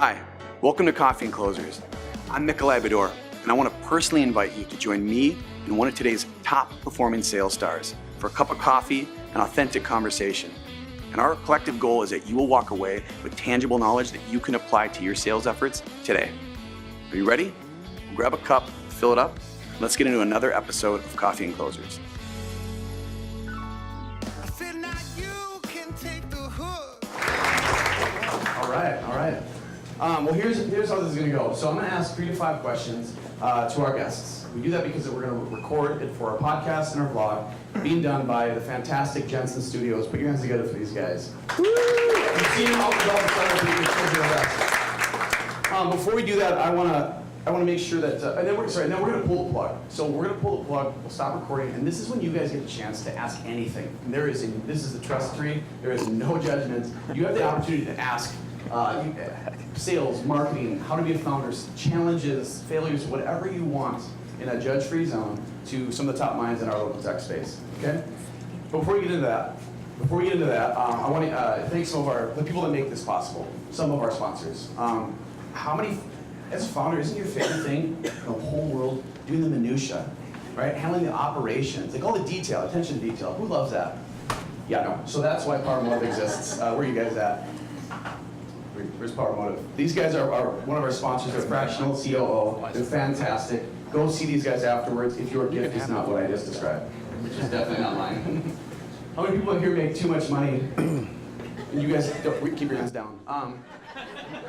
Hi, welcome to Coffee and Closers. I'm Mitch, and I want to personally invite you to join me and one of today's top performing sales stars for a cup of coffee and authentic conversation. And our collective goal is that you will walk away with tangible knowledge that you can apply to your sales efforts today. Are you ready? Grab a cup, fill it up, and let's get into another episode of Coffee and Closers. All right. Well, here's how this is going to go. So I'm going to ask 3 to 5 questions to our guests. We do that because we're going to record it for our podcast and our vlog, being done by the fantastic Jensen Studios. Put your hands together for these guys. Woo! You've seen all the development. Before we do that, I want to make sure that, and then we're going to pull the plug. So we're going to pull the plug. We'll stop recording, and this is when you guys get a chance to ask anything. This is the trust tree. There is no judgment. You have the opportunity to ask. Sales, marketing, how to be a founder, challenges, failures, whatever you want in a judge-free zone to some of the top minds in our local tech space. Okay? But before we get into that, I want to thank some of the people that make this possible. Some of our sponsors. How many, as a founder, isn't your favorite thing in the whole world doing the minutia, right? Handling the operations, like all the detail, attention to detail. Who loves that? Yeah, no. So that's why Power Motive exists. Where are you guys at? Where's Power Motive? These guys are one of our sponsors. They're fractional COO. They're fantastic. Go see these guys afterwards if your gift is not what I just described, which is definitely not mine. How many people here make too much money? And you guys don't keep your hands down.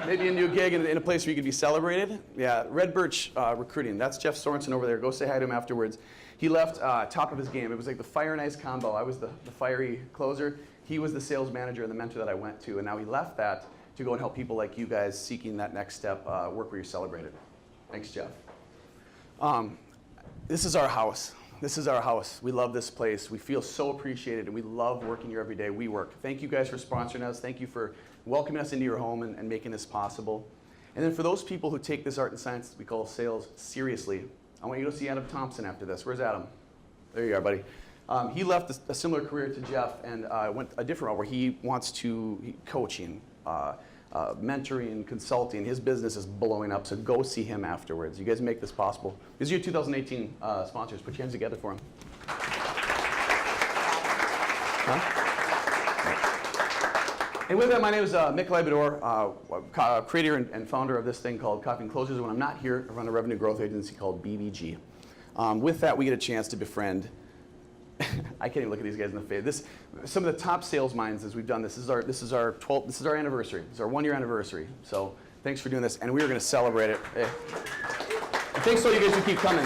Maybe a new gig in a place where you could be celebrated. Yeah, Red Birch Recruiting. That's Jeff Sorensen over there. Go say hi to him afterwards. He left top of his game. It was like the fire and ice combo. I was the fiery closer. He was the sales manager and the mentor that I went to, and now he left that to go and help people like you guys seeking that next step, work where you're celebrated. Thanks, Jeff. This is our house. We love this place. We feel so appreciated, and we love working here every day. We work. Thank you guys for sponsoring us. Thank you for welcoming us into your home and making this possible. And then for those people who take this art and science we call sales seriously, I want you to go see Adam Thompson after this. Where's Adam? There you are, buddy. He left a similar career to Jeff and went a different route where he wants to coaching, mentoring, consulting. His business is blowing up, so go see him afterwards. You guys make this possible. These are your 2018 sponsors. Put your hands together for them. And with that, my name is Mitch Labrador, creator and founder of this thing called Coffee and Closers. When I'm not here, I run a revenue growth agency called BBG. With that, we get a chance to befriend I can't even look at these guys in the face. Some of the top sales minds as we've done this. This is our anniversary. This is our 1-year anniversary. So thanks for doing this, and we are going to celebrate it. Hey. And thanks to all you guys who keep coming.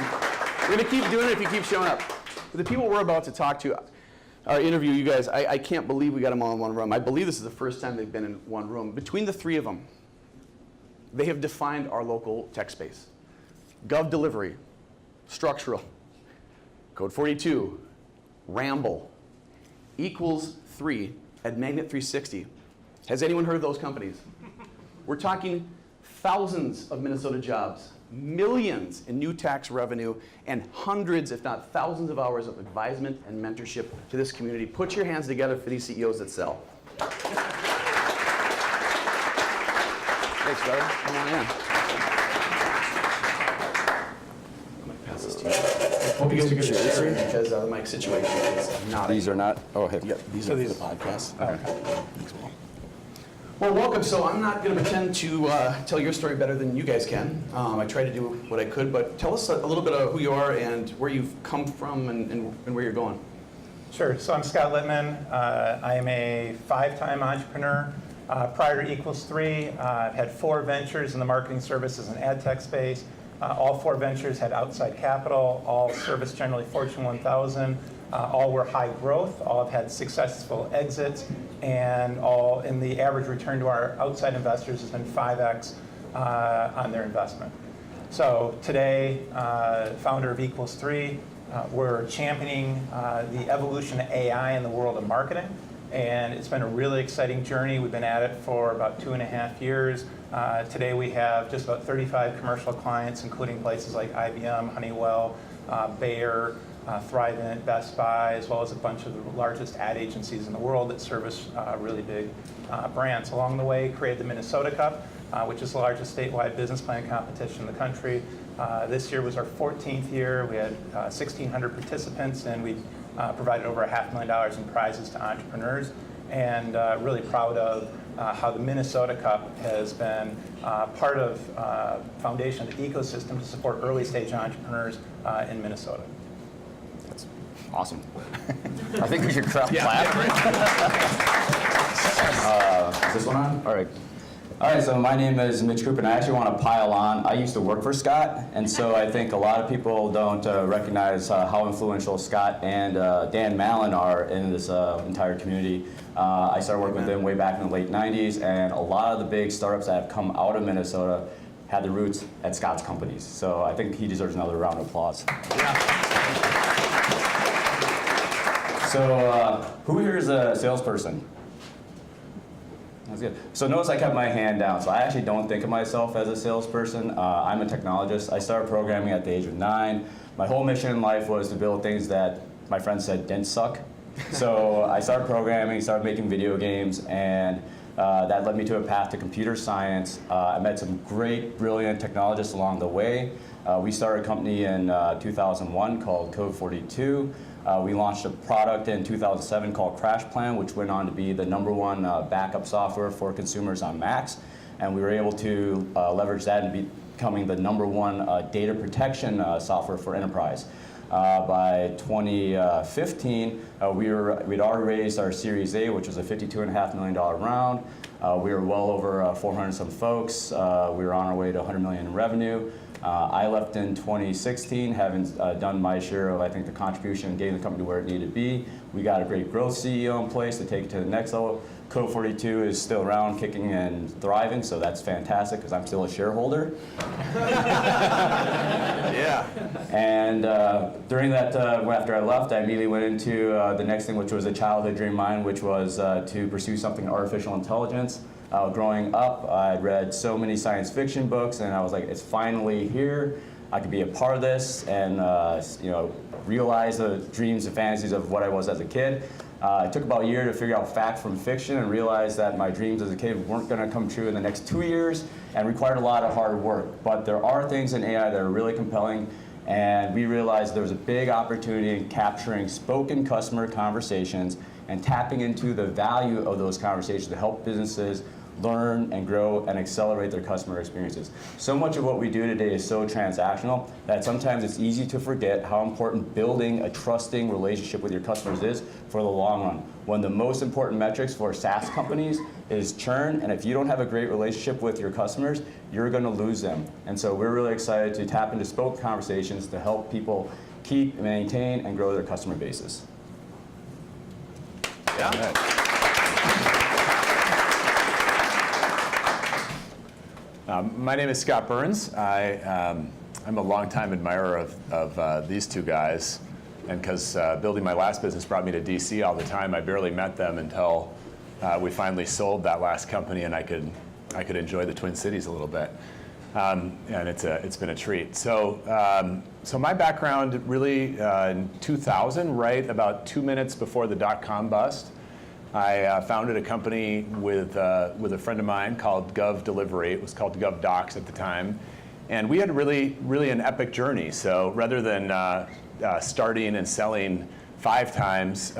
We're going to keep doing it if you keep showing up. But the people we're about to talk to, interview you guys, I can't believe we got them all in one room. I believe this is the first time they've been in one room. Between the 3 of them, they have defined our local tech space. GovDelivery, structural, code 42. Ramble, equals 3 at Magnet 360. Has anyone heard of those companies? We're talking thousands of Minnesota jobs, millions in new tax revenue, and hundreds, if not thousands of hours of advisement and mentorship to this community. Put your hands together for these CEOs that sell. Thanks, brother. Come on in. Hope you guys are good at because the mic situation is not. These are not. Oh, hey. Yep, these are the podcasts. Okay. Well, welcome. So I'm not going to pretend to tell your story better than you guys can. I tried to do what I could, but tell us a little bit of who you are and where you've come from and where you're going. Sure. So I'm Scott Litman. I am a 5-time entrepreneur. Prior to Equals 3, I've had 4 ventures in the marketing services and ad tech space. All 4 ventures had outside capital, all serviced generally Fortune 1000, all were high growth, all have had successful exits, and all in the average return to our outside investors has been 5x on their investment. So today, founder of Equals 3, we're championing the evolution of AI in the world of marketing. And it's been a really exciting journey. We've been at it for about 2.5 years. Today we have just about 35 commercial clients, including places like IBM, Honeywell, Bayer, Thrivent, Best Buy, as well as a bunch of the largest ad agencies in the world that service really big brands. Along the way, created the Minnesota Cup, which is the largest statewide business plan competition in the country. This year was our 14th year. We had 1,600 participants, and we provided over $500,000 in prizes to entrepreneurs. And really proud of how the Minnesota Cup has been part of foundation of the ecosystem to support early stage entrepreneurs in Minnesota. That's awesome. I think we should clap. Is this one on? All right, so my name is Mitch Coopet, and I actually want to pile on. I used to work for Scott, and so I think a lot of people don't recognize how influential Scott and Dan Mallon are in this entire community. I started working with them way back in the late 90s, and a lot of the big startups that have come out of Minnesota had their roots at Scott's companies. So I think he deserves another round of applause. So who here is a salesperson? That's good. So notice I kept my hand down. So I actually don't think of myself as a salesperson. I'm a technologist. I started programming at the age of 9. My whole mission in life was to build things that my friends said didn't suck. So I started programming, started making video games, and that led me to a path to computer science. I met some great, brilliant technologists along the way. We started a company in 2001 called Code 42. We launched a product in 2007 called Crash Plan, which went on to be the #1 backup software for consumers on Macs. And we were able to leverage that and becoming the #1 data protection software for enterprise. By 2015, we'd already raised our Series A, which was a $52.5 million round. We were well over 400 some folks. We were on our way to 100 million in revenue. I left in 2016, having done my share of, I think, the contribution and getting the company where it needed to be. We got a great growth CEO in place to take it to the next level. Code 42 is still around, kicking and thriving, so that's fantastic because I'm still a shareholder. Yeah. And during that, after I left, I immediately went into the next thing, which was a childhood dream of mine, which was to pursue something in artificial intelligence. Growing up, I'd read so many science fiction books, and I was like, it's finally here. I could be a part of this and realize the dreams and fantasies of what I was as a kid. It took about a year to figure out fact from fiction and realize that my dreams as a kid weren't going to come true in the next 2 years and required a lot of hard work. But there are things in AI that are really compelling, and we realized there was a big opportunity in capturing spoken customer conversations and tapping into the value of those conversations to help businesses learn and grow and accelerate their customer experiences. So much of what we do today is so transactional that sometimes it's easy to forget how important building a trusting relationship with your customers is for the long run. One of the most important metrics for SaaS companies is churn, and if you don't have a great relationship with your customers, you're going to lose them. And so we're really excited to tap into spoken conversations to help people keep, maintain, and grow their customer bases. Yeah. My name is Scott Burns. I'm a longtime admirer of these two guys, and because building my last business brought me to DC all the time, I barely met them until we finally sold that last company, and I could enjoy the Twin Cities a little bit, and it's been a treat. So my background really in 2000, right about 2 minutes before the dot-com bust. I founded a company with a friend of mine called GovDelivery. It was called GovDocs at the time. And we had really an epic journey. So rather than starting and selling 5 times,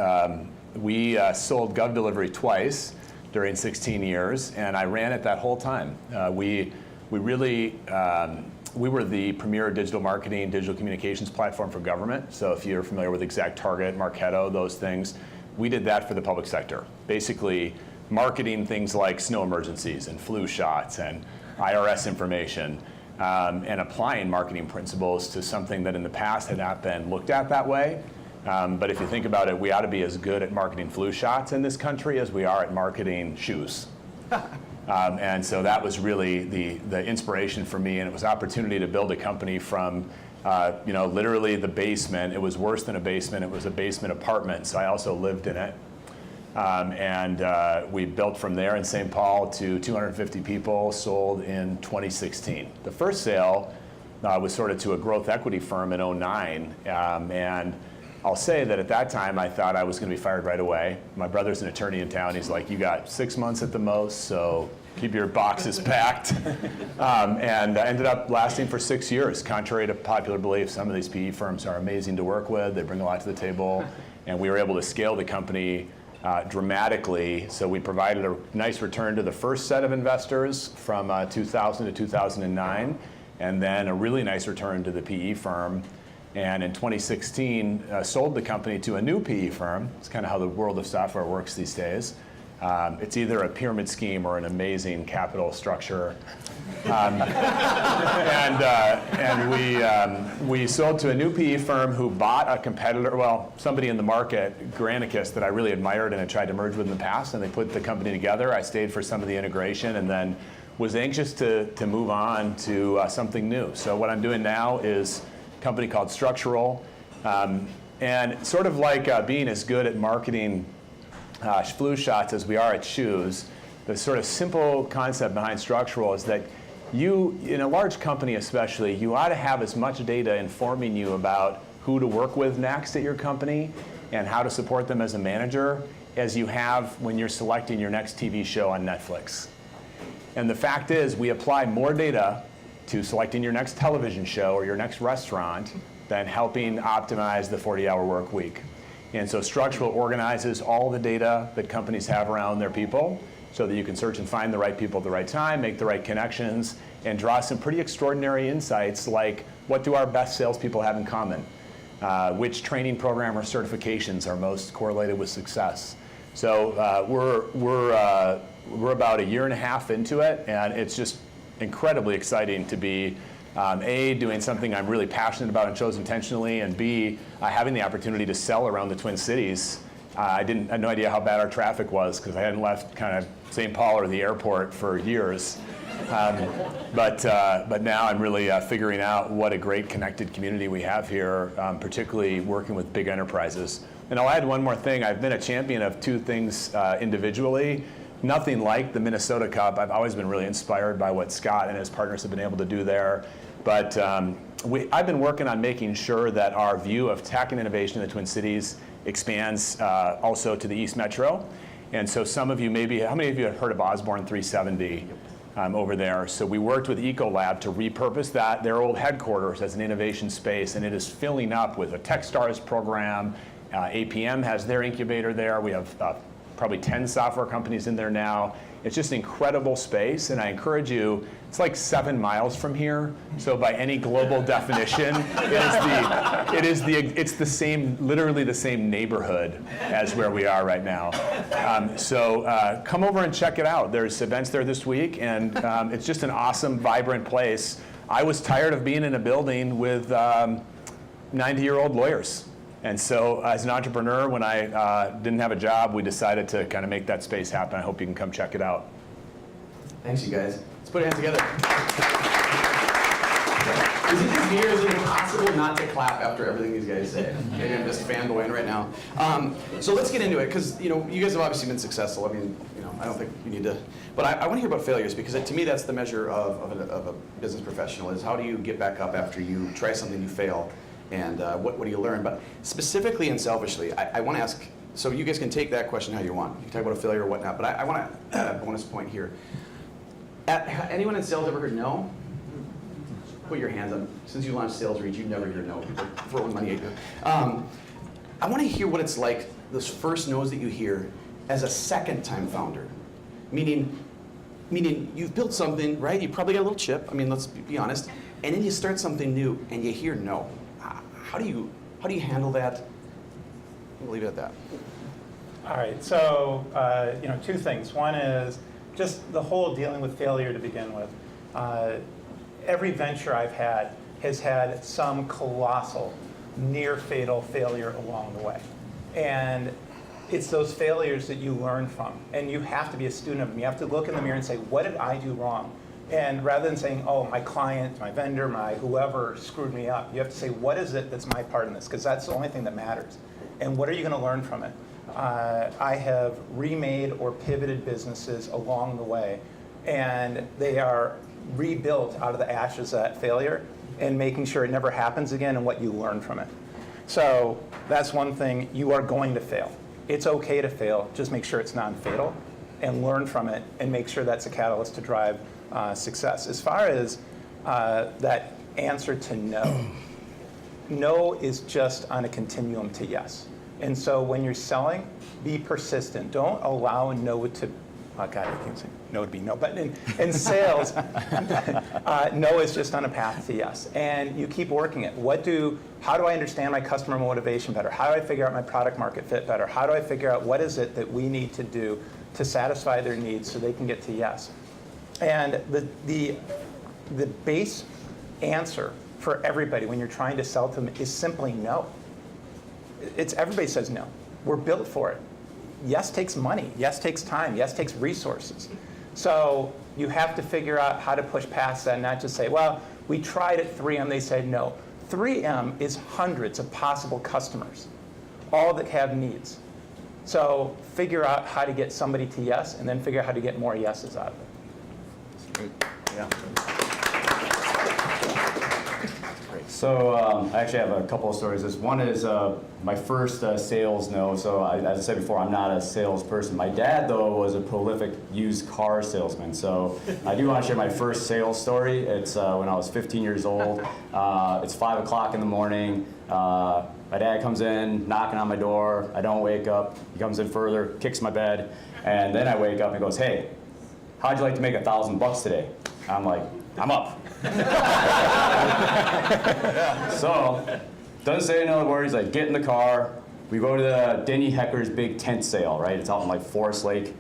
we sold GovDelivery twice during 16 years, and I ran it that whole time. We were the premier digital marketing, digital communications platform for government. So if you're familiar with ExactTarget, Marketo, those things, we did that for the public sector. Basically, marketing things like snow emergencies and flu shots and IRS information, and applying marketing principles to something that in the past had not been looked at that way. But if you think about it, we ought to be as good at marketing flu shots in this country as we are at marketing shoes. And so that was really the inspiration for me, and it was an opportunity to build a company from literally the basement. It was worse than a basement. It was a basement apartment, so I also lived in it. And we built from there in St. Paul to 250 people, sold in 2016. The first sale was sort of to a growth equity firm in 2009. And I'll say that at that time, I thought I was going to be fired right away. My brother's an attorney in town. He's like, you got 6 months at the most, so keep your boxes packed. And I ended up lasting for 6 years, contrary to popular belief. Some of these PE firms are amazing to work with. They bring a lot to the table. And we were able to scale the company dramatically. So we provided a nice return to the first set of investors from 2000 to 2009, and then a really nice return to the PE firm. And in 2016, sold the company to a new PE firm. It's kind of how the world of software works these days. It's either a pyramid scheme or an amazing capital structure. And we sold to a new PE firm who bought a competitor, well, somebody in the market, Granicus, that I really admired and had tried to merge with in the past, and they put the company together. I stayed for some of the integration and then was anxious to move on to something new. So what I'm doing now is a company called Structural. And sort of like being as good at marketing flu shots as we are at shoes, the sort of simple concept behind Structural is that you, in a large company especially, you ought to have as much data informing you about who to work with next at your company and how to support them as a manager as you have when you're selecting your next TV show on Netflix. And the fact is, we apply more data to selecting your next television show or your next restaurant than helping optimize the 40-hour work week. And so Structural organizes all the data that companies have around their people so that you can search and find the right people at the right time, make the right connections, and draw some pretty extraordinary insights like, what do our best salespeople have in common? Which training program or certifications are most correlated with success? So we're about a year and a half into it, and it's just incredibly exciting to be A, doing something I'm really passionate about and chose intentionally, and B, having the opportunity to sell around the Twin Cities. I had no idea how bad our traffic was because I hadn't left kind of St. Paul or the airport for years. But now I'm really figuring out what a great connected community we have here, particularly working with big enterprises. And I'll add one more thing. I've been a champion of two things individually. Nothing like the Minnesota Cup. I've always been really inspired by what Scott and his partners have been able to do there. But I've been working on making sure that our view of tech and innovation in the Twin Cities expands also to the East Metro. And so some of you maybe, how many of you have heard of Osborne 370 over there? So we worked with Ecolab to repurpose their old headquarters as an innovation space, and it is filling up with a Techstars program. APM has their incubator there. We have probably 10 software companies in there now. It's just an incredible space, and I encourage you, it's like 7 miles from here, so by any global definition, it's the same, literally the same neighborhood as where we are right now. So come over and check it out. There's events there this week, and it's just an awesome, vibrant place. I was tired of being in a building with 90-year-old lawyers. And so as an entrepreneur, when I didn't have a job, we decided to kind of make that space happen. I hope you can come check it out. Thanks, you guys. Let's put our hands together. Is it just me, or is it impossible not to clap after everything these guys say? Maybe I'm just fanboying right now. So let's get into it, because you guys have obviously been successful. I mean, I don't think you need to, but I want to hear about failures, because to me that's the measure of a business professional, is how do you get back up after you try something, you fail, and what do you learn? But specifically and selfishly, I want to ask, so you guys can take that question how you want. You can talk about a failure or whatnot, but I want to add a bonus point here. Anyone in sales ever heard no? Put your hands up. Since you launched Sales Reach, you've never heard no. People throwing money at you. I want to hear what it's like, those first no's that you hear as a second-time founder. Meaning you've built something, right? You probably got a little chip. I mean, let's be honest. And then you start something new, and you hear no. How do you handle that? We'll leave it at that. All right, so two things. One is just the whole dealing with failure to begin with. Every venture I've had has had some colossal, near-fatal failure along the way. And it's those failures that you learn from. And you have to be a student of them. You have to look in the mirror and say, what did I do wrong? And rather than saying, oh, my client, my vendor, my whoever screwed me up, you have to say, what is it that's my part in this? Because that's the only thing that matters. And what are you going to learn from it? I have remade or pivoted businesses along the way, and they are rebuilt out of the ashes of that failure and making sure it never happens again and what you learn from it. So that's one thing. You are going to fail. It's okay to fail. Just make sure it's non-fatal. and learn from it and make sure that's a catalyst to drive success. As far as that answer to no, no is just on a continuum to yes. And so when you're selling, be persistent. Don't allow no to, oh God, I can't say no would be no, but in sales, no is just on a path to yes. And you keep working it. How do I understand my customer motivation better? How do I figure out my product market fit better? How do I figure out what is it that we need to do to satisfy their needs so they can get to yes? And the base answer for everybody when you're trying to sell to them is simply no. Everybody says no. We're built for it. Yes takes money. Yes takes time. Yes takes resources. So you have to figure out how to push past that and not just say, well, we tried at 3M, they said no. 3M is hundreds of possible customers, all that have needs. So figure out how to get somebody to yes, and then figure out how to get more yeses out of it. Great. Yeah. So I actually have a couple of stories. This one is my first sales no. So as I said before, I'm not a salesperson. My dad, though, was a prolific used car salesman. So I do want to share my first sales story. It's when I was 15 years old. It's 5 o'clock in the morning. My dad comes in, knocking on my door. I don't wake up. He comes in further, kicks my bed. And then I wake up and goes, hey, how'd you like to make $1,000 today? I'm like, I'm up. So, doesn't say another word. He's like, get in the car. We go to the Denny Hecker's big tent sale, right? It's out in like Forest Lake.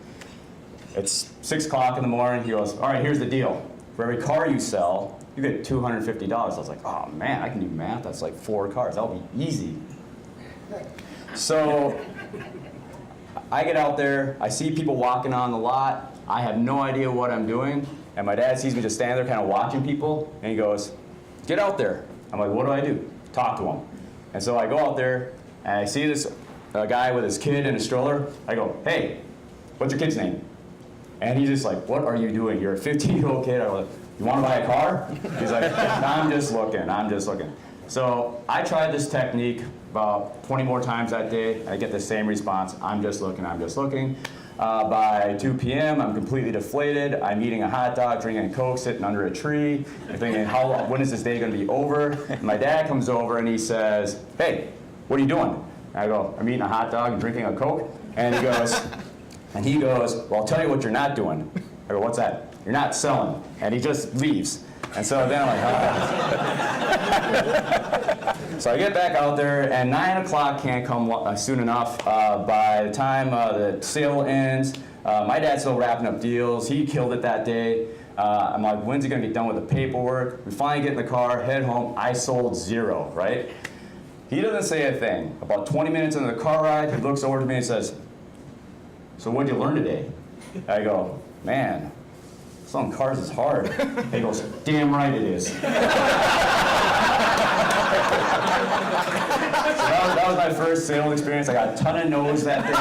It's 6 o'clock in the morning. He goes, all right, here's the deal. For every car you sell, you get $250. I was like, oh man, I can do math. That's like 4 cars. That'll be easy. So, I get out there. I see people walking on the lot. I have no idea what I'm doing. And my dad sees me just standing there kind of watching people, and he goes, get out there. I'm like, what do I do? Talk to him. And so I go out there, and I see this guy with his kid in a stroller. I go, hey, what's your kid's name? And he's just like, what are you doing? You're a 15-year-old kid. I'm like, you want to buy a car? He's like, I'm just looking. So I tried this technique about 20 more times that day. I get the same response, I'm just looking. By 2 p.m., I'm completely deflated. I'm eating a hot dog, drinking a Coke, sitting under a tree. I'm thinking, when is this day going to be over? And my dad comes over and he says, hey, what are you doing? And I go, I'm eating a hot dog and drinking a Coke. And he goes, well, I'll tell you what you're not doing. I go, what's that? You're not selling. And he just leaves. And so then I'm like, So I get back out there, and 9 o'clock can't come soon enough. By the time the sale ends, my dad's still wrapping up deals. He killed it that day. I'm like, when's he going to get done with the paperwork? We finally get in the car, head home. I sold 0, right? He doesn't say a thing. About 20 minutes into the car ride, he looks over to me and says, so what'd you learn today? I go, man, selling cars is hard. And he goes, damn right it is. That was my first sales experience. I got a ton of no's that day.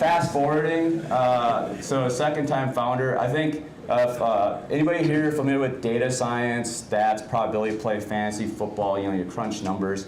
Fast forwarding, so second-time founder. I think if anybody here familiar with data science, stats, probability play, fantasy football, you crunch numbers.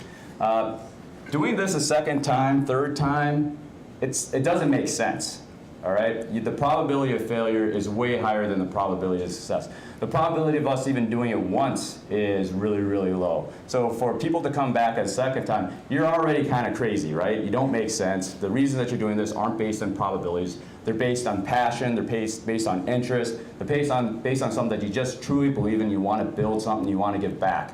Doing this a second time, third time, it doesn't make sense. All right? The probability of failure is way higher than the probability of success. The probability of us even doing it once is really, really low. So for people to come back a second time, you're already kind of crazy, right? You don't make sense. The reasons that you're doing this aren't based on probabilities. They're based on passion. They're based on interest. They're based on something that you just truly believe in. You want to build something. You want to give back.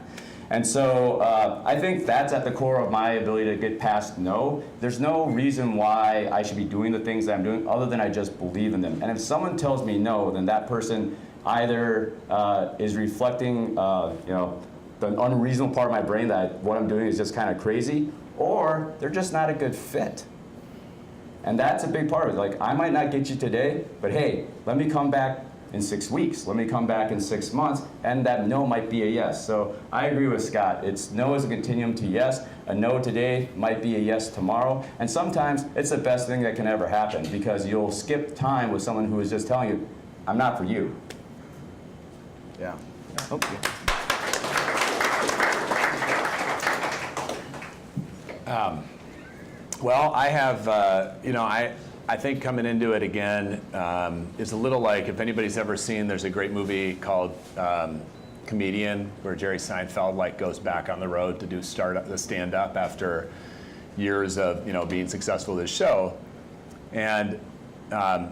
And so I think that's at the core of my ability to get past no. There's no reason why I should be doing the things that I'm doing other than I just believe in them. And if someone tells me no, then that person either is reflecting the unreasonable part of my brain that what I'm doing is just kind of crazy, or they're just not a good fit. And that's a big part of it. Like, I might not get you today, but hey, let me come back in 6 weeks. Let me come back in 6 months, and that no might be a yes. So I agree with Scott. It's no is a continuum to yes. A no today might be a yes tomorrow, and sometimes it's the best thing that can ever happen because you'll skip time with someone who is just telling you, I'm not for you. Yeah. Okay. Well, I have, I think coming into it again is a little like, if anybody's ever seen, there's a great movie called Comedian, where Jerry Seinfeld like goes back on the road to do the stand-up after years of being successful with his show, and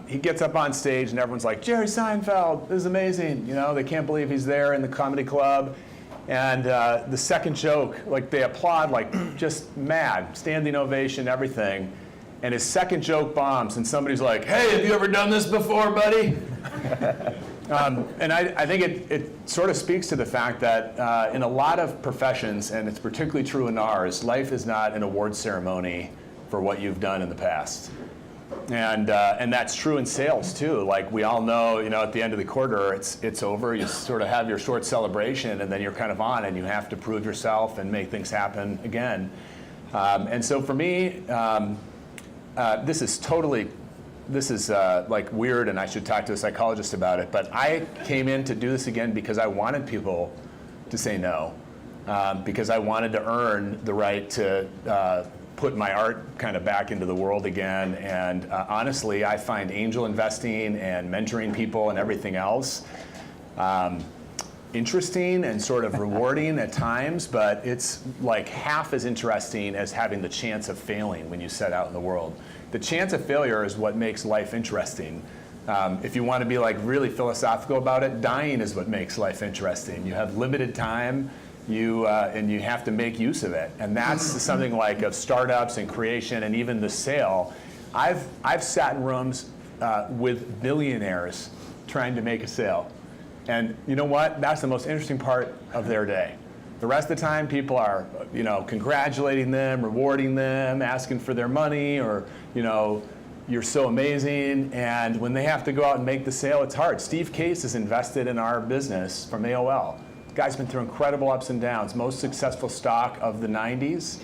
he gets up on stage and everyone's like, Jerry Seinfeld, this is amazing. They can't believe he's there in the comedy club. And the second joke, like they applaud like just mad, standing ovation, everything. And his second joke bombs and somebody's like, hey, have you ever done this before, buddy? And I think it sort of speaks to the fact that in a lot of professions, and it's particularly true in ours, life is not an award ceremony for what you've done in the past. And that's true in sales too. Like we all know, at the end of the quarter, it's over. You sort of have your short celebration, and then you're kind of on, and you have to prove yourself and make things happen again. And so for me, this is like weird, and I should talk to a psychologist about it. But I came in to do this again because I wanted people to say no, because I wanted to earn the right to put my art kind of back into the world again. And honestly, I find angel investing and mentoring people and everything else interesting and sort of rewarding at times, but it's like half as interesting as having the chance of failing when you set out in the world. The chance of failure is what makes life interesting. If you want to be like really philosophical about it, dying is what makes life interesting. You have limited time. And you have to make use of it, and that's something like of startups and creation and even the sale. I've sat in rooms with billionaires trying to make a sale, and you know what? That's the most interesting part of their day. The rest of the time, people are congratulating them, rewarding them, asking for their money, or you're so amazing. And when they have to go out and make the sale, it's hard. Steve Case is invested in our business from AOL. Guy's been through incredible ups and downs. Most successful stock of the 90s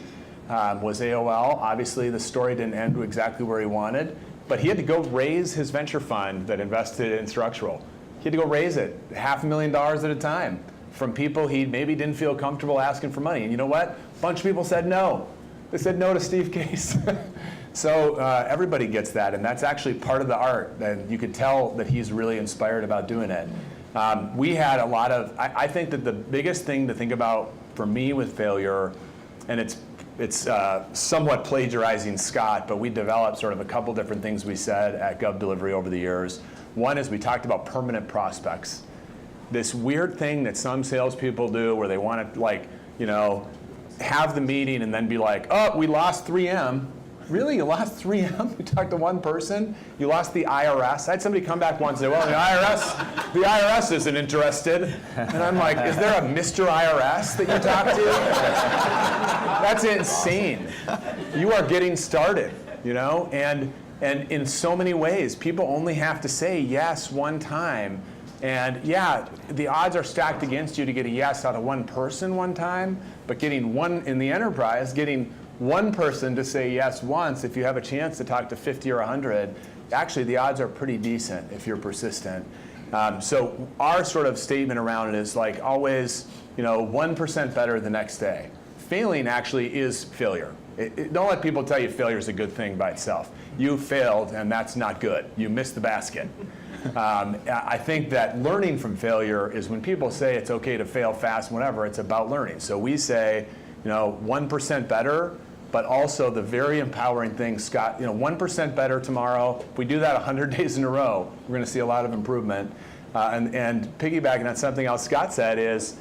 was AOL. Obviously, the story didn't end exactly where he wanted, but he had to go raise his venture fund that invested in structural. He had to go raise it $500,000 at a time from people he maybe didn't feel comfortable asking for money. And you know what? A bunch of people said no. They said no to Steve Case. So everybody gets that, and that's actually part of the art. And you could tell that he's really inspired about doing it. We had a lot of, I think that the biggest thing to think about for me with failure, and it's somewhat plagiarizing Scott, but we developed sort of a couple different things we said at GovDelivery over the years. One is we talked about permanent prospects. This weird thing that some salespeople do where they want to have the meeting and then be like, oh, we lost 3M. Really? You lost 3M? You talked to one person? You lost the IRS? I had somebody come back once and say, well, the IRS isn't interested. And I'm like, is there a Mr. IRS that you talk to? That's insane. You are getting started, And in so many ways, people only have to say yes one time. And yeah, the odds are stacked against you to get a yes out of one person one time, but getting one in the enterprise, getting one person to say yes once, if you have a chance to talk to 50 or 100, actually the odds are pretty decent if you're persistent. So our sort of statement around it is like always, 1% better the next day. Failing actually is failure. Don't let people tell you failure is a good thing by itself. You failed, and that's not good. You missed the basket. I think that learning from failure is when people say it's okay to fail fast, whatever, it's about learning. So we say, 1% better, but also the very empowering thing, Scott, 1% better tomorrow. If we do that 100 days in a row, we're going to see a lot of improvement. And piggybacking on something else Scott said is,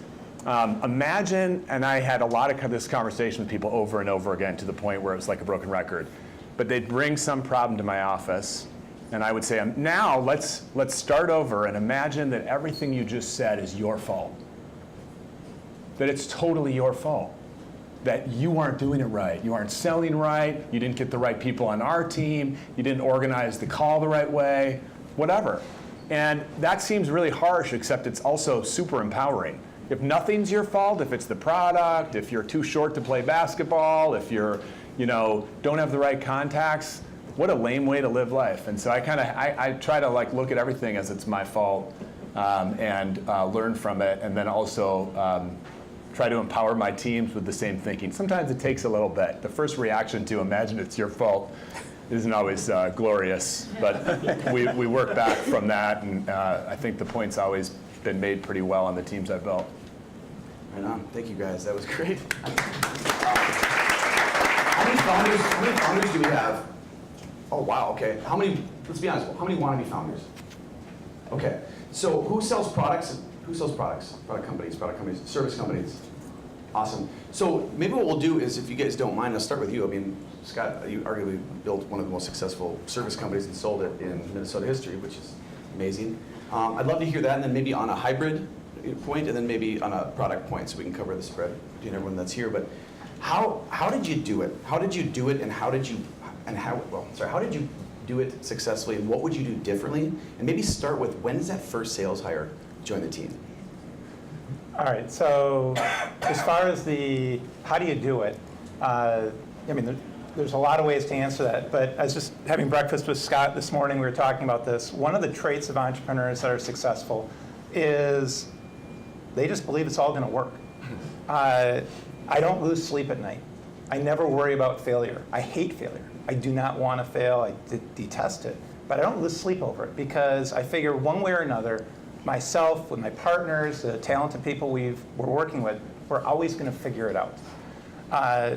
imagine, and I had a lot of this conversation with people over and over again to the point where it was like a broken record, but they'd bring some problem to my office, and I would say, now let's start over and imagine that everything you just said is your fault. That it's totally your fault. That you aren't doing it right. You aren't selling right. You didn't get the right people on our team. You didn't organize the call the right way, whatever. And that seems really harsh, except it's also super empowering. If nothing's your fault, if it's the product, if you're too short to play basketball, if you're, don't have the right contacts, what a lame way to live life. And so I try to look at everything as it's my fault and learn from it, and then also try to empower my teams with the same thinking. Sometimes it takes a little bit. The first reaction to imagine it's your fault isn't always glorious, but we work back from that, and I think the point's always been made pretty well on the teams I've built. Right on. Thank you guys. That was great. How many founders do we have? Oh wow. Okay. How many? Let's be honest. How many wannabe founders? Okay. So who sells products? Who sells products? Product companies, service companies. Awesome. So maybe what we'll do is, if you guys don't mind, I'll start with you. I mean, Scott, you arguably built one of the most successful service companies and sold it in Minnesota history, which is amazing. I'd love to hear that, and then maybe on a hybrid point, and then maybe on a product point, so we can cover the spread between everyone that's here. But how did you do it? How did you do it, and how did you do it successfully, and what would you do differently? And maybe start with, when does that first sales hire join the team? All right, so as far as the how do you do it, I mean, there's a lot of ways to answer that, but I was just having breakfast with Scott this morning, we were talking about this. One of the traits of entrepreneurs that are successful is they just believe it's all gonna work. I don't lose sleep at night. I never worry about failure. I hate failure. I do not want to fail, I detest it, but I don't lose sleep over it because I figure one way or another, myself, with my partners, the talented people we're working with, we're always going to figure it out.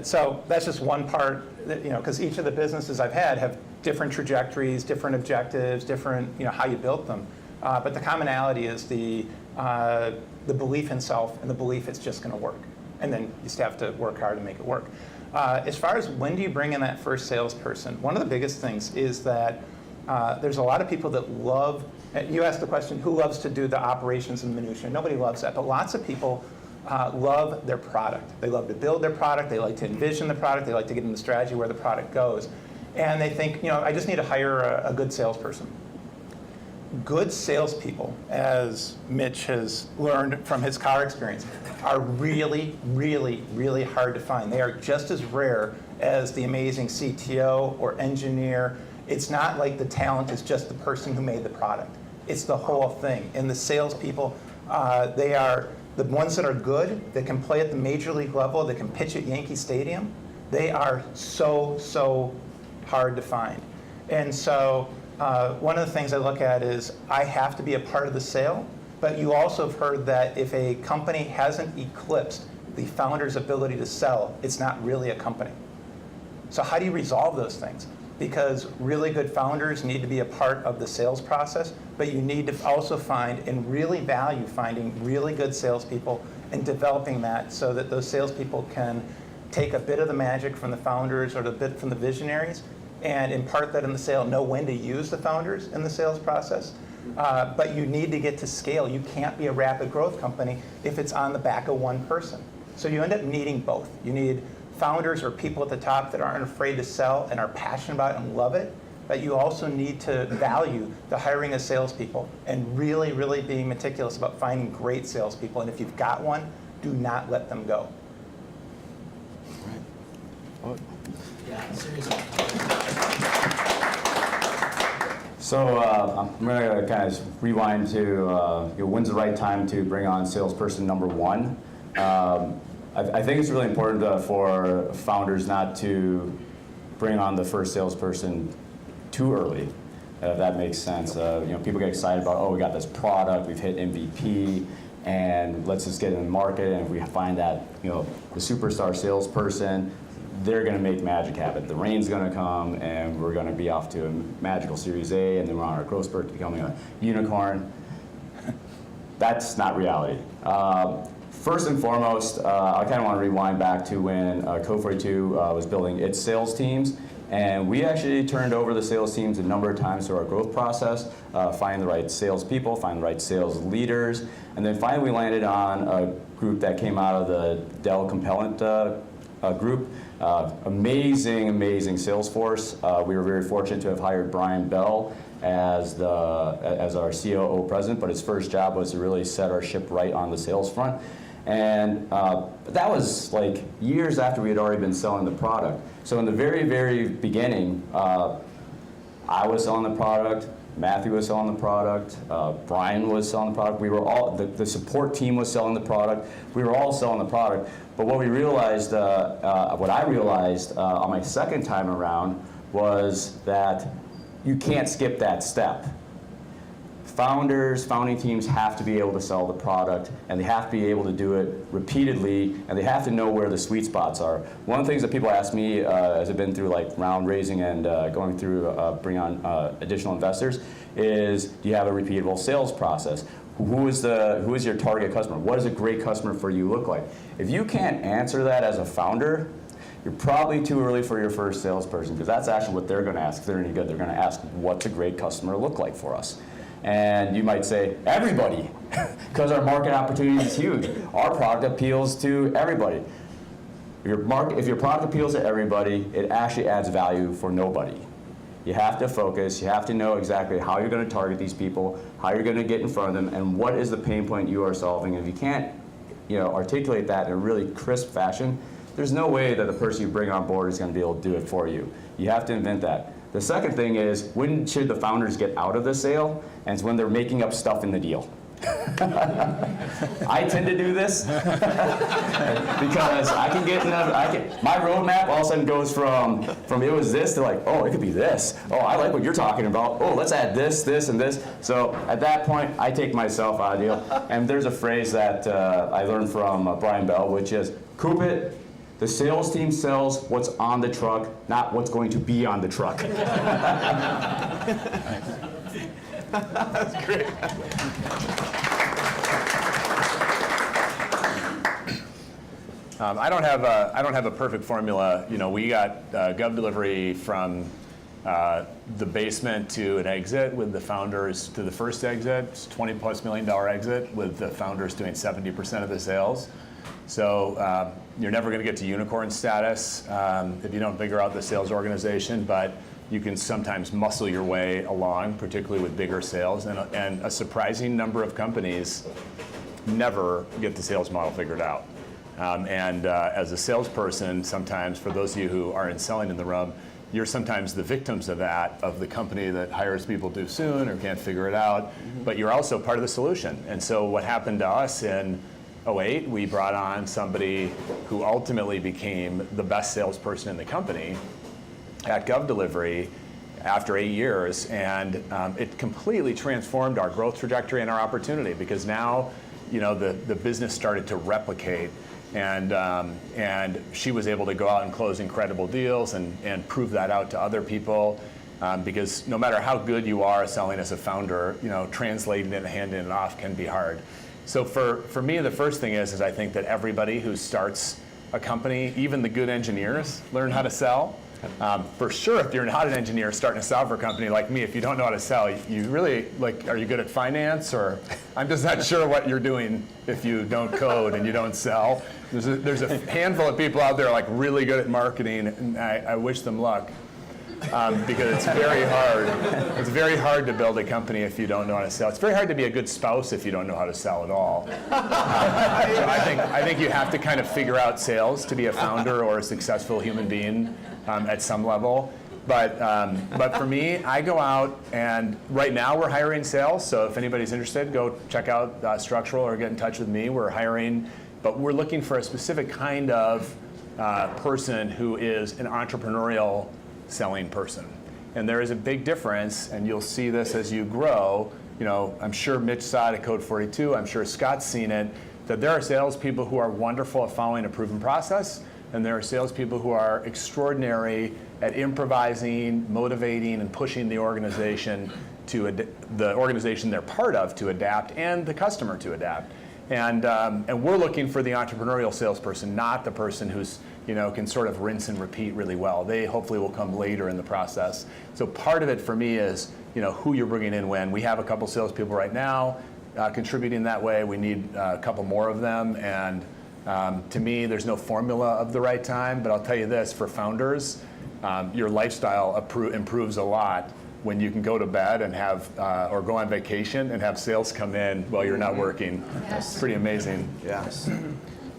So that's just one part, that, because each of the businesses I've had have different trajectories, different objectives, different, how you built them. But the commonality is the belief in self and the belief it's just going to work. And then you just have to work hard to make it work. As far as when do you bring in that first salesperson, one of the biggest things is that there's a lot of people that love, you asked the question, who loves to do the operations and minutiae? Nobody loves that, but lots of people love their product. They love to build their product, they like to envision the product, they like to get in the strategy where the product goes. And they think, I just need to hire a good salesperson. Good salespeople, as Mitch has learned from his car experience, are really, really, really hard to find. They are just as rare as the amazing CTO or engineer. It's not like the talent is just the person who made the product. It's the whole thing. And the salespeople, they are the ones that are good, that can play at the major league level, that can pitch at Yankee Stadium. They are so hard to find. And so one of the things I look at is I have to be a part of the sale, but you also have heard that if a company hasn't eclipsed the founder's ability to sell, it's not really a company. So how do you resolve those things? Because really good founders need to be a part of the sales process, but you need to also find and really value finding really good salespeople and developing that so that those salespeople can take a bit of the magic from the founders or a bit from the visionaries and impart that in the sale, know when to use the founders in the sales process. But you need to get to scale. You can't be a rapid growth company if it's on the back of one person. So you end up needing both. You need founders or people at the top that aren't afraid to sell and are passionate about it and love it, but you also need to value the hiring of salespeople and really, really being meticulous about finding great salespeople. And if you've got one, do not let them go. Right. Yeah, seriously. So I'm going to kind of rewind to when's the right time to bring on salesperson number one. I think it's really important for founders not to bring on the first salesperson too early, if that makes sense. People get excited about, oh, we got this product, we've hit MVP, and let's just get in the market. And if we find that, the superstar salesperson, they're going to make magic happen. The rain's going to come, and we're going to be off to a magical Series A, and then we're on our growth spurt to becoming a unicorn. That's not reality. First and foremost, I kind of want to rewind back to when Code42 was building its sales teams, and we actually turned over the sales teams a number of times through our growth process, find the right sales people, find the right sales leaders, and then finally we landed on a group that came out of the Dell Compellent group. Amazing sales force. We were very fortunate to have hired Brian Bell as our COO president, but his first job was to really set our ship right on the sales front. And that was like years after we had already been selling the product. So in the very beginning, I was selling the product, Matthew was selling the product, Brian was selling the product. We were all, the support team was selling the product. We were all selling the product. But what we realized, what I realized on my second time around was that you can't skip that step. Founding teams have to be able to sell the product, and they have to be able to do it repeatedly, and they have to know where the sweet spots are. One of the things that people ask me as I've been through like round raising and going through bring on additional investors is, do you have a repeatable sales process? Who is your target customer? What does a great customer for you look like? If you can't answer that as a founder, you're probably too early for your first salesperson, because that's actually what they're going to ask. If they're any good, they're going to ask, what's a great customer look like for us? And you might say, everybody, because our market opportunity is huge. Our product appeals to everybody. If your product appeals to everybody, it actually adds value for nobody. You have to focus, you have to know exactly how you're going to target these people, how you're going to get in front of them, and what is the pain point you are solving. And if you can't articulate that in a really crisp fashion, there's no way that the person you bring on board is going to be able to do it for you. You have to invent that. The second thing is, when should the founders get out of the sale? And it's when they're making up stuff in the deal. I tend to do this because I can get my roadmap all of a sudden goes from it was this to like, oh, it could be this. Oh, I like what you're talking about. Oh, let's add this, this, and this. So at that point, I take myself out of the deal. And there's a phrase that I learned from Brian Bell, which is, Coopet, the sales team sells what's on the truck, not what's going to be on the truck. That's great. I don't have a perfect formula. We got GovDelivery from the basement to an exit with the founders to the first exit. It's $20+ million exit with the founders doing 70% of the sales. So you're never going to get to unicorn status if you don't figure out the sales organization, but you can sometimes muscle your way along, particularly with bigger sales. And a surprising number of companies never get the sales model figured out. As a salesperson, sometimes, for those of you who aren't selling in the room, you're sometimes the victims of that, of the company that hires people too soon or can't figure it out, but you're also part of the solution. And so what happened to us in 2008, we brought on somebody who ultimately became the best salesperson in the company at GovDelivery after 8 years, and it completely transformed our growth trajectory and our opportunity, because now the business started to replicate, and she was able to go out and close incredible deals and prove that out to other people, because no matter how good you are selling as a founder, translating it and handing it off can be hard. So for me, the first thing is I think that everybody who starts a company, even the good engineers, learn how to sell. For sure, if you're not an engineer starting a software company like me, if you don't know how to sell, you really, are you good at finance? Or I'm just not sure what you're doing if you don't code and you don't sell. There's a handful of people out there really good at marketing, and I wish them luck. Because it's very hard. It's very hard to build a company if you don't know how to sell. It's very hard to be a good spouse if you don't know how to sell at all. So I think you have to kind of figure out sales to be a founder or a successful human being at some level. But for me, I go out, and right now we're hiring sales. So if anybody's interested, go check out Structural or get in touch with me. We're hiring, but we're looking for a specific kind of person who is an entrepreneurial selling person. And there is a big difference, and you'll see this as you grow. I'm sure Mitch saw it at Code 42, I'm sure Scott's seen it, that there are salespeople who are wonderful at following a proven process, and there are salespeople who are extraordinary at improvising, motivating, and pushing the organization they're part of to adapt, and the customer to adapt. And we're looking for the entrepreneurial salesperson, not the person who's can sort of rinse and repeat really well. They hopefully will come later in the process. So part of it for me is who you're bringing in when. We have a couple salespeople right now contributing that way. We need a couple more of them. And to me, there's no formula of the right time. But I'll tell you this, for founders, your lifestyle improves a lot when you can go to bed and have, or go on vacation and have sales come in while you're not working. Yes. It's pretty amazing. Yes.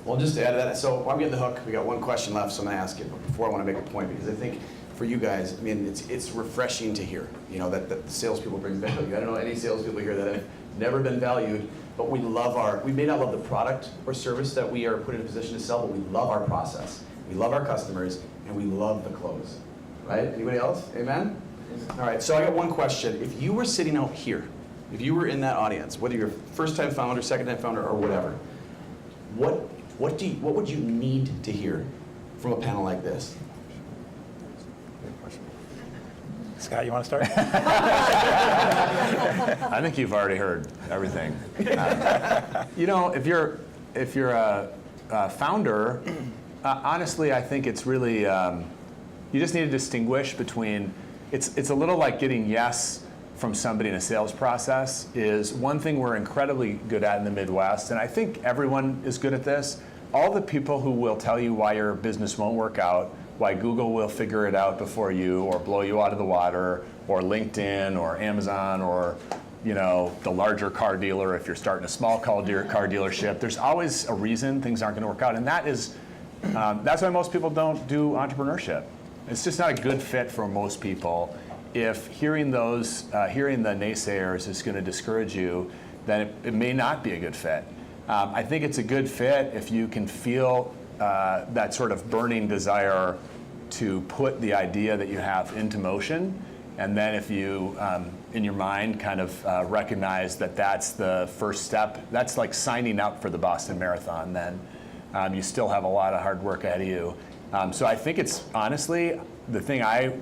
Well, just to add to that, so I'm getting the hook. We got one question left, so I'm going to ask it before I want to make a point, because I think for you guys, it's refreshing to hear, that the salespeople bring value. I don't know any salespeople here that have never been valued, but we may not love the product or service that we are put in a position to sell, but we love our process. We love our customers, and we love the close. right? Anybody else? Amen? All right, so I got one question. If you were sitting out here, if you were in that audience, whether you're first-time founder, second-time founder, or whatever, what would you need to hear from a panel like this? Scott, you want to start? I think you've already heard everything. You know, if you're a founder, honestly, I think it's really you just need to distinguish between. It's a little like getting yes from somebody in a sales process. Is one thing we're incredibly good at in the Midwest, and I think everyone is good at this. All the people who will tell you why your business won't work out, why Google will figure it out before you, or blow you out of the water, or LinkedIn, or Amazon, or the larger car dealer if you're starting a small car dealership. There's always a reason things aren't going to work out, and that's why most people don't do entrepreneurship. It's just not a good fit for most people. If hearing the naysayers is going to discourage you, then it may not be a good fit. I think it's a good fit if you can feel that sort of burning desire to put the idea that you have into motion, and then if you, in your mind, kind of recognize that that's the first step. That's like signing up for the Boston Marathon. Then you still have a lot of hard work ahead of you. So I think it's honestly the thing I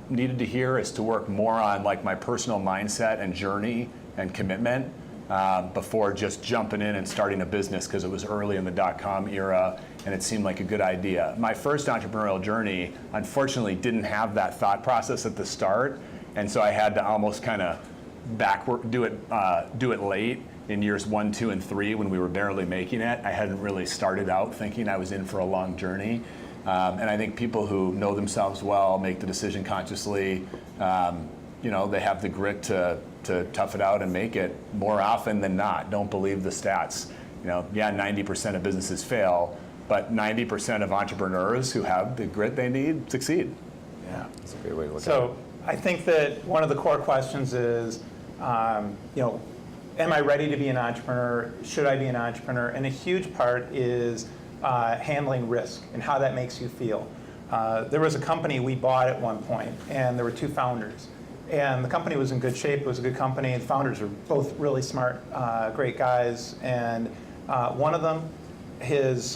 needed to hear is to work more on like my personal mindset and journey and commitment before just jumping in and starting a business because it was early in the .com era and it seemed like a good idea. My first entrepreneurial journey, unfortunately, didn't have that thought process at the start, and so I had to almost kind of do it late in years 1, 2, and 3 when we were barely making it. I hadn't really started out thinking I was in for a long journey. And I think people who know themselves well, make the decision consciously, they have the grit to tough it out and make it more often than not. Don't believe the stats. 90% of businesses fail, but 90% of entrepreneurs who have the grit they need succeed. Yeah. That's a great way to look at it. So I think that one of the core questions is, am I ready to be an entrepreneur? Should I be an entrepreneur? And a huge part is handling risk and how that makes you feel. There was a company we bought at one point, and there were 2 founders. And the company was in good shape. It was a good company. The founders are both really smart, great guys. And one of them, his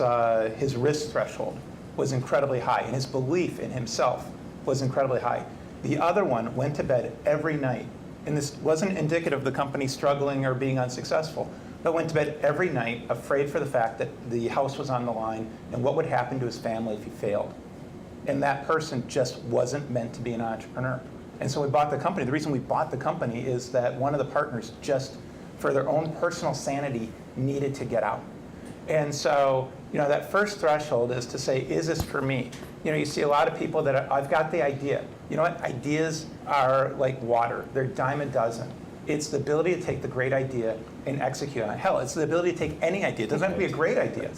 risk threshold was incredibly high, and his belief in himself was incredibly high. The other one went to bed every night. And this wasn't indicative of the company struggling or being unsuccessful, but went to bed every night afraid for the fact that the house was on the line and what would happen to his family if he failed. And that person just wasn't meant to be an entrepreneur. And so we bought the company. The reason we bought the company is that one of the partners just, for their own personal sanity, needed to get out. And so, that first threshold is to say, is this for me? You see a lot of people that I've got the idea. You know what? Ideas are like water. They're a dime a dozen. It's the ability to take the great idea and execute on it. Hell, it's the ability to take any idea. It doesn't have to be a great idea.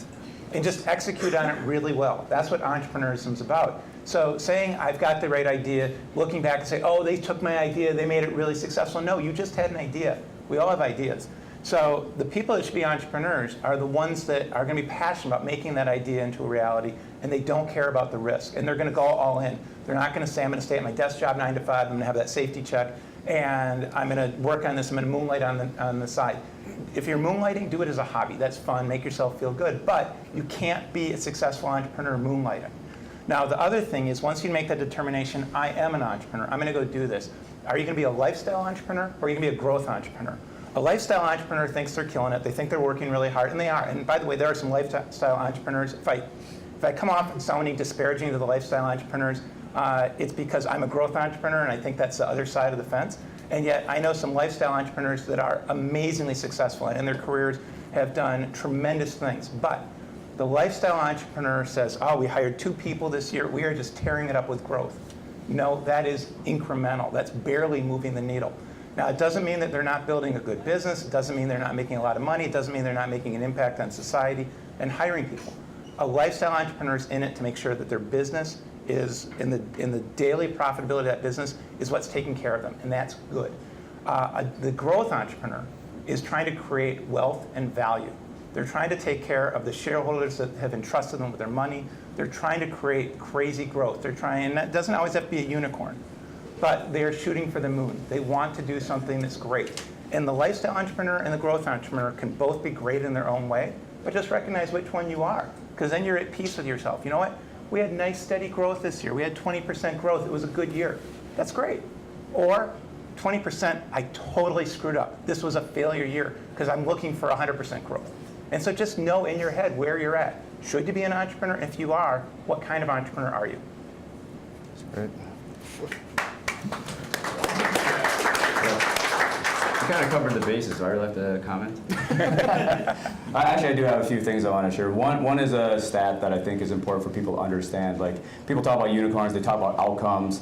And just execute on it really well. That's what entrepreneurship is about. So saying, I've got the right idea, looking back and say, oh, they took my idea, they made it really successful. No, you just had an idea. We all have ideas. So the people that should be entrepreneurs are the ones that are going to be passionate about making that idea into a reality, and they don't care about the risk. And they're going to go all in. They're not going to say, I'm going to stay at my desk job 9 to 5, I'm going to have that safety check, and I'm going to work on this, I'm going to moonlight on the side. If you're moonlighting, do it as a hobby. That's fun, make yourself feel good. But you can't be a successful entrepreneur moonlighting. Now, the other thing is, once you make that determination, I am an entrepreneur, I'm going to go do this. Are you going to be a lifestyle entrepreneur, or are you going to be a growth entrepreneur? A lifestyle entrepreneur thinks they're killing it. They think they're working really hard, and they are. And by the way, there are some lifestyle entrepreneurs. If I come off sounding disparaging to the lifestyle entrepreneurs, it's because I'm a growth entrepreneur, and I think that's the other side of the fence. And yet, I know some lifestyle entrepreneurs that are amazingly successful, and in their careers have done tremendous things. But the lifestyle entrepreneur says, oh, we hired 2 people this year. We are just tearing it up with growth. No, that is incremental. That's barely moving the needle. Now, it doesn't mean that they're not building a good business. It doesn't mean they're not making a lot of money. It doesn't mean they're not making an impact on society and hiring people. A lifestyle entrepreneur is in it to make sure that their business is, in the daily profitability of that business, is what's taking care of them, and that's good. The growth entrepreneur is trying to create wealth and value. They're trying to take care of the shareholders that have entrusted them with their money, They're trying to create crazy growth. They're trying, and that doesn't always have to be a unicorn, but they're shooting for the moon. They want to do something that's great. And the lifestyle entrepreneur and the growth entrepreneur can both be great in their own way, but just recognize which one you are, because then you're at peace with yourself. You know what? We had nice steady growth this year. We had 20% growth. It was a good year. That's great. Or 20%, I totally screwed up. This was a failure year because I'm looking for 100% growth. And so just know in your head where you're at. Should you be an entrepreneur? If you are, what kind of entrepreneur are you? Great. You kind of covered the bases. Do I really have to comment? Actually, I do have a few things I want to share. One is a stat that I think is important for people to understand. Like, people talk about unicorns, they talk about outcomes.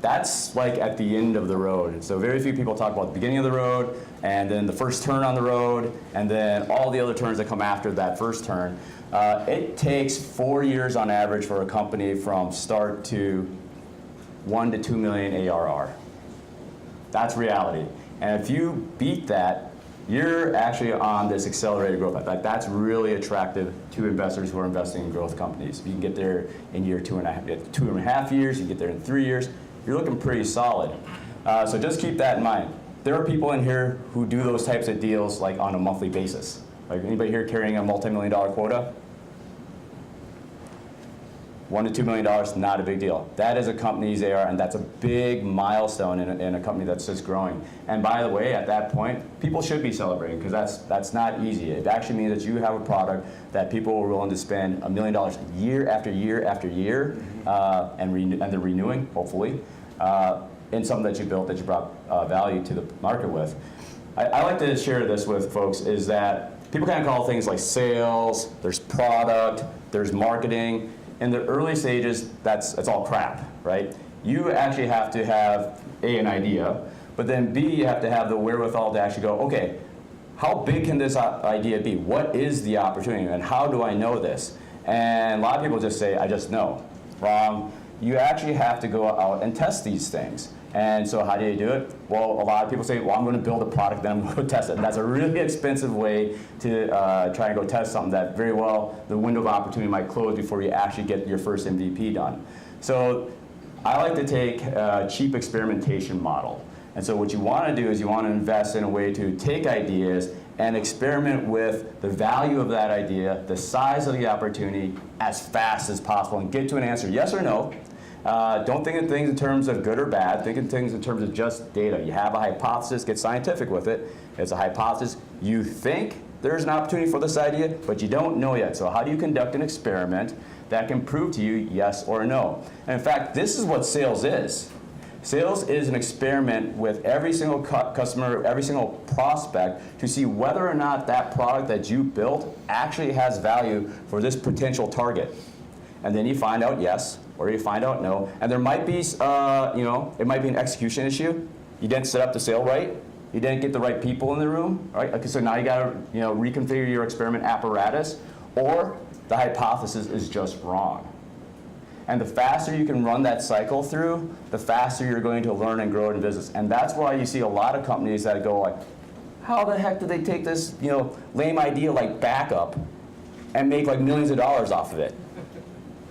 That's like at the end of the road. So very few people talk about the beginning of the road, and then the first turn on the road, and then all the other turns that come after that first turn. It takes 4 years on average for a company from start to 1 to 2 million ARR. That's reality. And if you beat that, you're actually on this accelerated growth. Like, that's really attractive to investors who are investing in growth companies. You can get there in year 2.5 years, you can get there in 3 years. You're looking pretty solid. So just keep that in mind. There are people in here who do those types of deals like on a monthly basis. Like, anybody here carrying a multi-million-dollar quota? $1 to $2 million, not a big deal. That is a company's ARR, and that's a big milestone in a company that's just growing. And by the way, at that point, people should be celebrating, because that's not easy. It actually means that you have a product that people are willing to spend $1 million year after year after year, and they're renewing, hopefully, in something that you built, that you brought value to the market with. I like to share this with folks, is that people kind of call things like sales, there's product, there's marketing. In the early stages, it's all crap, right? You actually have to have an idea, but then B, you have to have the wherewithal to actually go, okay, how big can this idea be? What is the opportunity, and how do I know this? And a lot of people just say, I just know. Wrong. You actually have to go out and test these things. And so how do you do it? Well, a lot of people say, well, I'm going to build a product, then I'm going to go test it. And that's a really expensive way to try and go test something that very well the window of opportunity might close before you actually get your first MVP done. So I like to take a cheap experimentation model. And so what you want to do is you want to invest in a way to take ideas and experiment with the value of that idea, the size of the opportunity, as fast as possible, and get to an answer, yes or no. Don't think of things in terms of good or bad. Think of things in terms of just data. You have a hypothesis, get scientific with it. It's a hypothesis. You think there's an opportunity for this idea, but you don't know yet. So how do you conduct an experiment that can prove to you yes or no? And in fact, this is what sales is. Sales is an experiment with every single customer, every single prospect, to see whether or not that product that you built actually has value for this potential target. And then you find out yes, or you find out no. And there might be, it might be an execution issue. You didn't set up the sale right. You didn't get the right people in the room, right? Okay, so now you got to, reconfigure your experiment apparatus, or the hypothesis is just wrong. And the faster you can run that cycle through, the faster you're going to learn and grow in business. And that's why you see a lot of companies that go like, how the heck did they take this, lame idea like backup and make like millions of dollars off of it?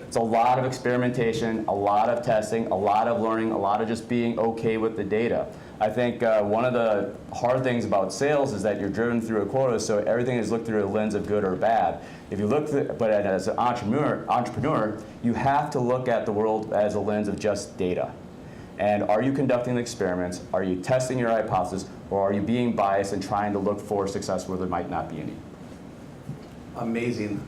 It's a lot of experimentation, a lot of testing, a lot of learning, a lot of just being okay with the data. I think one of the hard things about sales is that you're driven through a quota, so everything is looked through a lens of good or bad. If you look through, but as an entrepreneur, you have to look at the world as a lens of just data. And are you conducting experiments? Are you testing your hypothesis? Or are you being biased and trying to look for success where there might not be any? Amazing.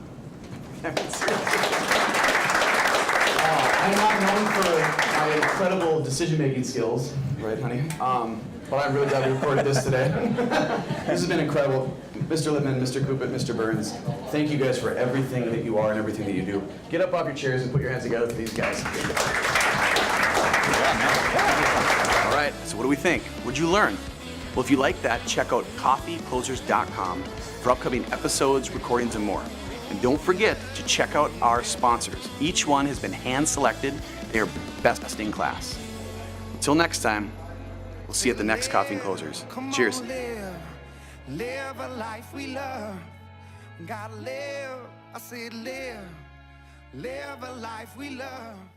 I'm not known for my incredible decision-making skills, right, honey? But I'm really glad we recorded this today. This has been incredible. Mr. Litman, Mr. Coopet, Mr. Burns, thank you guys for everything that you are and everything that you do. Get up off your chairs and put your hands together for these guys. All right, so what do we think? What'd you learn? Well, if you like that, check out coffee&closers.com for upcoming episodes, recordings, and more. And don't forget to check out our sponsors. Each one has been hand-selected. They are best in class. Until next time, we'll see you at the next Coffee and Closers. Cheers. Live a life we love. Gotta live, I said live. live a life we love.